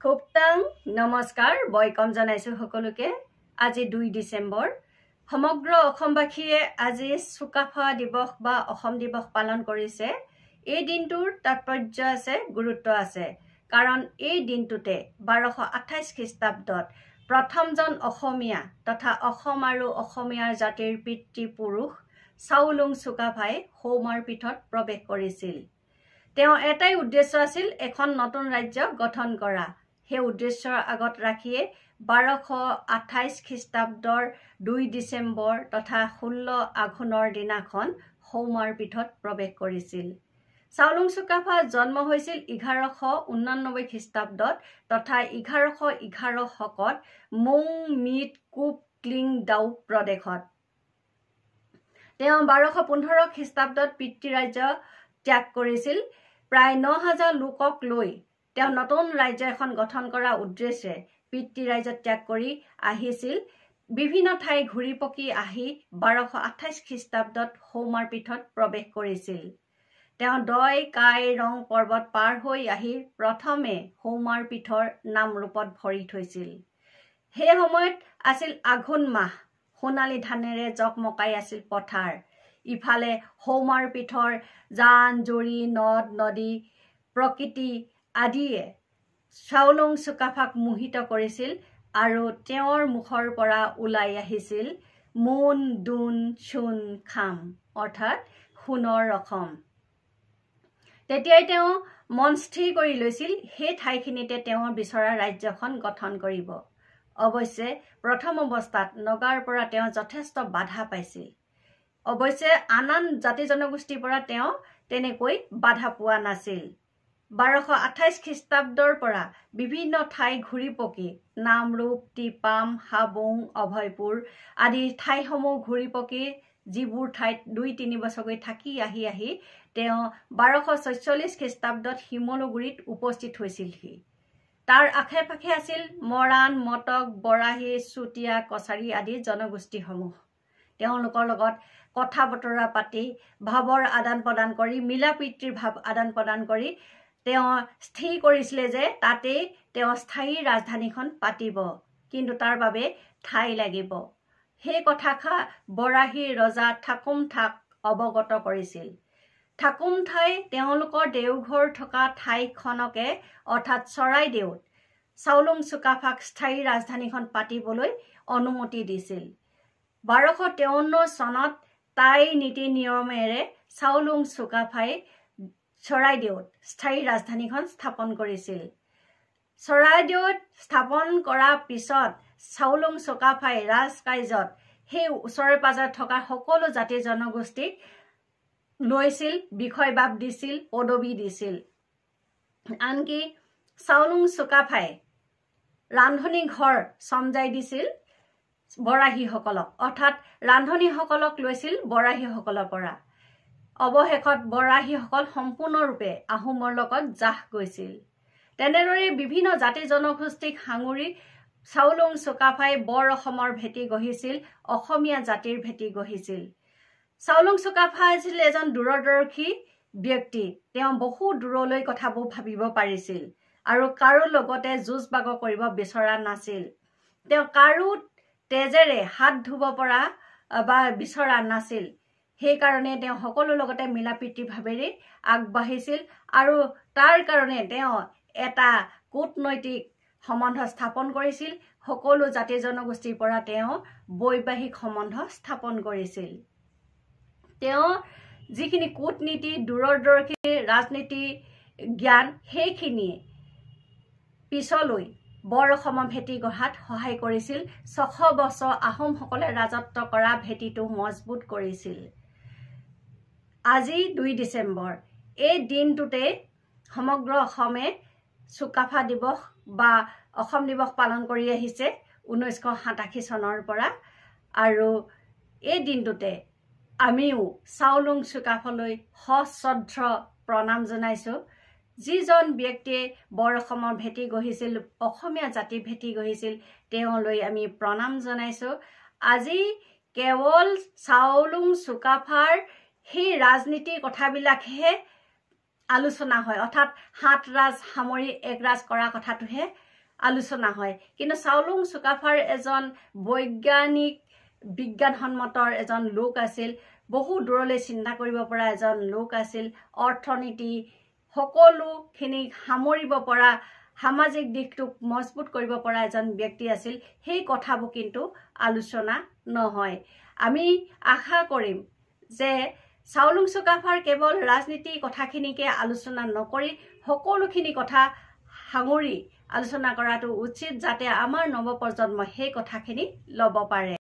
খুবটাং নমস্কাৰ বয়কম জনাইছো সকলোকে আজি 2 ডিসেম্বৰ সমগ্ৰ অসমবাসীয়ে আজি চুকাফা দিৱস বা অসম দিৱস পালন কৰিছে এই দিনটোৰ তাৎপৰ্য আছে গুৰুত্ব আছে কাৰণ এই দিনটোতে 1228 খ্ৰীষ্টাব্দত প্ৰথমজন অসমীয়া তথা অসম আৰু অসমীয়াৰ জাতিৰ পিতৃ পুৰুষ চাওলুং চুকাফাই হৌমাৰ পীঠত প্ৰৱেশ কৰিছিল তেওঁ এটাই উদ্দেশ্য আছিল এখন নতুন ৰাজ্য গঠন কৰা हे उद्देश्यर आगत राखिए 1228 খ্ৰীষ্টাব্দৰ 2 ডিসেম্বৰ তথা 16 আঘোনৰ দিনাখন হৌমাৰ পীঠত প্ৰৱেশ কৰিছিল চাওলুং চুকাফা জন্ম হৈছিল 1189 খ্ৰীষ্টাব্দত তথা 1111 শকত মুং মিট কুপ ক্লিং দাও প্ৰদেশত তেওঁ 1215 খ্ৰীষ্টাব্দত পিতৃৰাজ্য ত্যাগ কৰিছিল প্ৰায় 9000 লোকক লৈ তেওঁ নতুন ৰাজ্য এখন গঠন কৰা উদ্দেশ্যে পিতৃৰাজ্য ত্যাগ কৰি আহিছিল বিভিন্ন ঠাই ঘূৰি পকি আহি 1228 খ্ৰীষ্টাব্দত হৌমাৰ পীঠত প্ৰৱেশ কৰিছিল তেওঁ দয় কাই ৰং পৰ্বত পাৰ হৈ আহি প্ৰথমে হৌমাৰ পীঠৰ নামৰূপত ভৰি থৈছিল সেই সময়ত আছিল আঘোণ মাহ সোণালী ধানেৰে জকমকাই আছিল পথাৰ ইফালে হৌমাৰ পীঠৰ জান জৰি নদ নদী প্ৰকৃতি আদিয়ে চাওলুং চুকাফাক মোহিত কৰিছিল আৰু তেওঁৰ মুখৰ পৰা ওলাই আহিছিল মুন দুন চুন খাম অৰ্থাৎ সোণৰ ৰকম তেতিয়াই তেওঁ মন স্থিৰ কৰি লৈছিল সেই ঠাইখিনিতে তেওঁৰ বিচৰা ৰাজ্যখন গঠন কৰিব অৱশ্যে প্ৰথম অৱস্থাত নগাৰ পৰা তেওঁ যথেষ্ট বাধা পাইছিল অৱশ্যে আন জাতি জনগোষ্ঠীৰ পৰা তেওঁ তেনেকৈ বাধা পোৱা নাছিল 1228 খ্ৰীষ্টাব্দৰ পৰা বিভিন্ন ঠাই ঘূৰি পকি নামৰূপ টিপাম হাবুং অভয়পুৰ আদি ঠাইসমূহ ঘূৰি পকি যিবোৰ ঠাইত 2-3 বছৰকৈ থাকি আহি তেওঁ 1246 খ্ৰীষ্টাব্দত হিমলগুৰিত উপস্থিত হৈছিলহি তাৰ আখে-পাখে আছিল মৰাণ মটক বৰাহী চুতীয়া কছাৰী আদি জনগোষ্ঠীসমূহ তেওঁলোকৰ লগত কথা বতৰা পাতি ভাৱৰ আদান প্ৰদান কৰি মিলা প্ৰীতিৰ ভাৱ আদান প্ৰদান কৰি তেওঁ স্থিৰ কৰিছিলে যে তাতে তেওঁ স্থায়ী ৰাজধানীখন পাতিব কিন্তু তাৰ বাবে ঠাই লাগিব সেই কথাখা বৰাহী ৰজা ঠাকুম ঠাক অৱগত কৰিছিল ঠাকুম ঠাই তেওঁলোকৰ দেওঘৰ থকা ঠাইখনকে অৰ্থাৎ চৰাইদেউত চাওলুং চুকাফাক স্থায়ী ৰাজধানীখন পাতিবলৈ অনুমতি দিছিল 1253 চনত তাই নীতি নিয়মেৰে চাওলুং চুকাফাই চৰাইদেউত স্থায়ী ৰাজধানীখন স্থাপন কৰিছিল চৰাইদেউত স্থাপন কৰা পিছত চাওলুং চুকাফাই ৰাজকাৰ্যত সেই ওচৰে পাজৰে থকা সকলো জাতি জনগোষ্ঠীক লৈছিল বিষয়বাব দিছিল পদবী দিছিল আনকি চাওলুং চুকাফাই ৰান্ধনী ঘৰ সমজাই দিছিল বৰাহীসকলক অৰ্থাৎ ৰান্ধনীসকলক লৈছিল বৰাহীসকলৰ পৰা অৱশেষত বৰাহীসকল সম্পূৰ্ণৰূপে আহোমৰ লগত জাহ গৈছিল তেনেদৰে বিভিন্ন জাতি জনগোষ্ঠীক সাঙুৰি চাওলুং চুকাফাই বৰ অসমৰ ভেটি গঢ়িছিল অসমীয়া জাতিৰ ভেটি গঢ়িছিল চাওলুং চুকাফা আছিল এজন দূৰদৰ্শী ব্যক্তি তেওঁ বহু দূৰলৈ কথাবোৰ ভাবিব পাৰিছিল আৰু কাৰো লগতে যুঁজ বাগ কৰিব বিচৰা নাছিল তেওঁ কাৰো তেজেৰে হাত ধুব পৰা বা বিচৰা নাছিল সেই কাৰণে তেওঁ সকলো লগতে মিলাপ্ৰীতি ভাৱেৰে আগবাঢ়িছিল আৰু তাৰ কাৰণে তেওঁ এটা কূটনৈতিক সম্বন্ধ স্থাপন কৰিছিল সকলো জাতি জনগোষ্ঠীৰ পৰা তেওঁ বৈবাহিক সম্বন্ধ স্থাপন কৰিছিল তেওঁ যিখিনি কূটনীতি দূৰদৰ্শী ৰাজনীতি জ্ঞান সেইখিনি পিছলৈ বৰ অসমৰ ভেটি গঢ়াত সহায় কৰিছিল 600 বছৰ আহোমসকলে ৰাজত্ব কৰা ভেটিটো মজবুত কৰিছিল আজি 2 ডিসেম্বৰ এই দিনটোতে সমগ্ৰ অসমে চুকাফা দিৱস বা অসম দিৱস পালন কৰি আহিছে 1987 চনৰ পৰা আৰু এই দিনটোতে আমিও চাওলুং চুকাফালৈ সশ্ৰদ্ধ প্ৰণাম জনাইছো যিজন ব্যক্তিয়ে বৰ অসমৰ ভেটি গঢ়িছিল অসমীয়া জাতি ভেটি গঢ়িছিল তেওঁলৈ আমি প্ৰণাম জনাইছো আজি কেৱল চাওলুং চুকাফাৰ সেই ৰাজনীতিৰ কথাবিলাকহে আলোচনা হয়, অৰ্থাৎ 7 ৰাজ সামৰি 1 ৰাজ কৰা কথাটোহে আলোচনা হয়। কিন্তু চাওলুং চুকাফাৰ এজন বৈজ্ঞানিক বিজ্ঞানসন্মতৰ এজন লোক আছিল, বহু দূৰলৈ চিন্তা কৰিব পৰা এজন লোক আছিল, অৰ্থনীতি সকলোখিনি সামৰিব পৰা, সামাজিক দিশটোক মজবুত কৰিব পৰা এজন ব্যক্তি আছিল। সেই কথাবোৰ কিন্তু আলোচনা নহয়। আমি আশা কৰিম যে চাওলুং চুকাফাৰ কেৱল ৰাজনীতি কথাখিনিকে আলোচনা নকৰি সকলোখিনি কথা সাঙুৰি আলোচনা কৰাটো উচিত, যাতে আমাৰ নৱপ্ৰজন্মই সেই কথাখিনি ল'ব পাৰে।